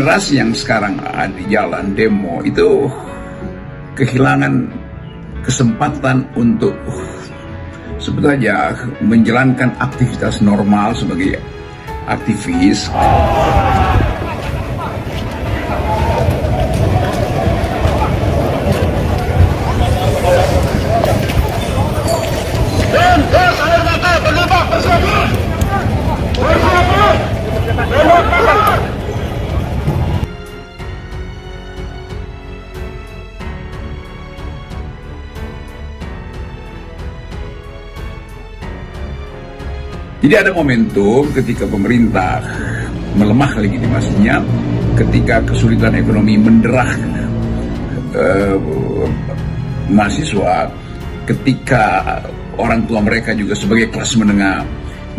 generasi yang sekarang di jalan demo itu kehilangan kesempatan untuk sebetulnya menjalankan aktivitas normal sebagai aktivis. Jadi ada momentum ketika pemerintah melemah legitimasinya, ketika kesulitan ekonomi menderah mahasiswa, ketika orang tua mereka juga sebagai kelas menengah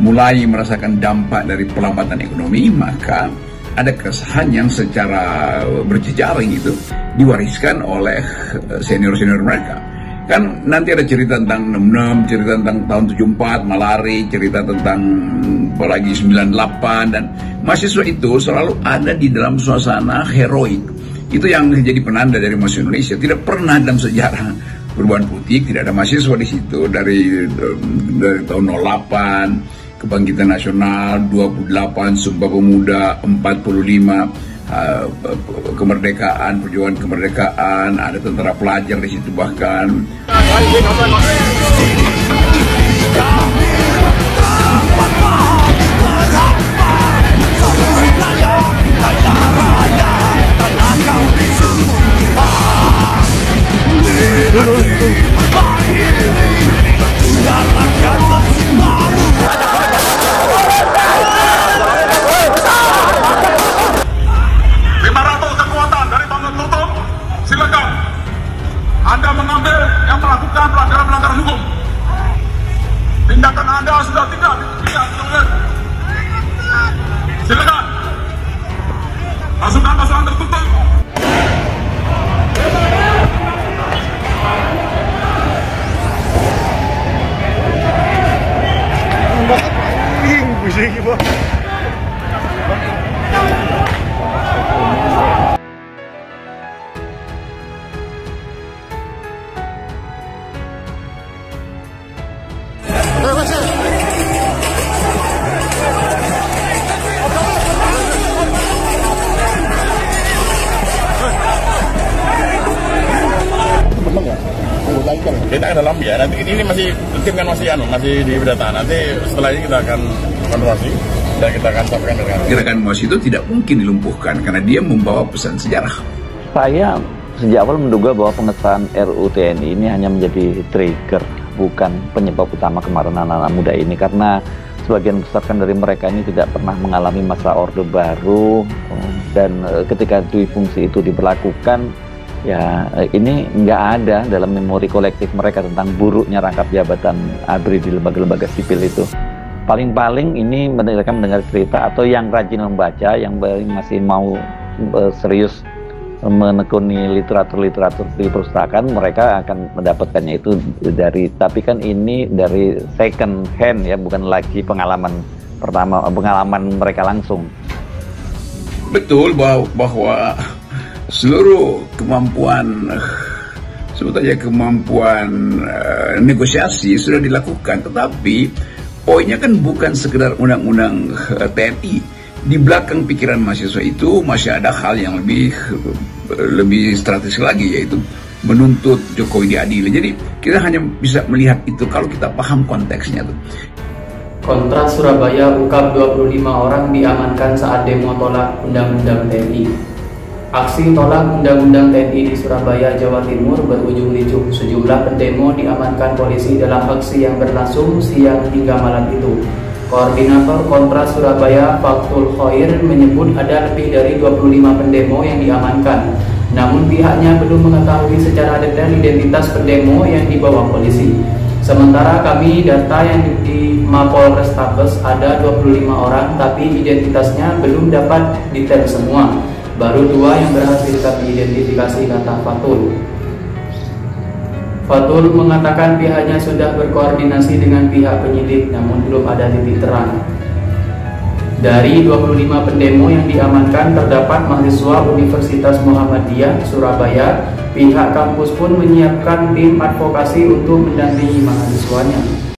mulai merasakan dampak dari pelambatan ekonomi, maka ada keresahan yang secara berjejaring itu diwariskan oleh senior-senior mereka. Kan nanti ada cerita tentang 66, cerita tentang tahun 74, Malari, cerita tentang apalagi 98, dan mahasiswa itu selalu ada di dalam suasana heroik. Itu yang menjadi penanda dari mahasiswa Indonesia. Tidak pernah dalam sejarah perubahan putih tidak ada mahasiswa di situ dari tahun 08, Kebangkitan Nasional, 28, Sumpah Pemuda, 45, kemerdekaan, perjuangan kemerdekaan, ada tentara pelajar di situ bahkan. Anda mengambil yang melakukan pelanggaran hukum. Tindakan Anda sudah tidak ditolerir. Silakan. Pasukan tertutup. Kita ke dalam ya, nanti ini masih tim kan masih di data. Nanti setelah ini kita akan evaluasi dan kita akan sampaikan dengan Gerakan mahasiswa itu tidak mungkin dilumpuhkan karena dia membawa pesan sejarah. Saya sejak awal menduga bahwa pengesahan RUU TNI ini hanya menjadi trigger, bukan penyebab utama kemarahan anak-anak muda ini, karena sebagian besar kan dari mereka ini tidak pernah mengalami masa Orde Baru, dan ketika dui fungsi itu diberlakukan, ya ini nggak ada dalam memori kolektif mereka tentang buruknya rangkap jabatan ABRI di lembaga-lembaga sipil itu. Paling-paling ini mereka mendengar cerita, atau yang rajin membaca, yang masih mau serius menekuni literatur di perpustakaan, mereka akan mendapatkannya itu dari, tapi kan ini dari second hand ya, bukan lagi pengalaman pertama, pengalaman mereka langsung. Betul bahwa seluruh kemampuan sebetulnya kemampuan negosiasi sudah dilakukan, tetapi poinnya kan bukan sekedar undang-undang TNI. Di belakang pikiran mahasiswa itu masih ada hal yang lebih strategis lagi, yaitu menuntut Jokowi diadili. Jadi kita hanya bisa melihat itu kalau kita paham konteksnya tuh. Kontras Surabaya ungkap 25 orang diamankan saat demo tolak Undang-Undang TNI. Aksi tolak Undang-Undang TNI di Surabaya, Jawa Timur berujung ricuh. Sejumlah pendemo diamankan polisi dalam aksi yang berlangsung siang hingga malam itu. Koordinator Kontras Surabaya, Faktul Khoir, menyebut ada lebih dari 25 pendemo yang diamankan. Namun pihaknya belum mengetahui secara detail identitas pendemo yang dibawa polisi. Sementara kami data yang di Mapolrestabes ada 25 orang, tapi identitasnya belum dapat detail semua. Baru 2 yang berhasil kami identifikasi, kata Fatul. Fatul mengatakan pihaknya sudah berkoordinasi dengan pihak penyidik, namun belum ada titik terang. Dari 25 pendemo yang diamankan terdapat mahasiswa Universitas Muhammadiyah Surabaya. Pihak kampus pun menyiapkan tim advokasi untuk mendampingi mahasiswanya.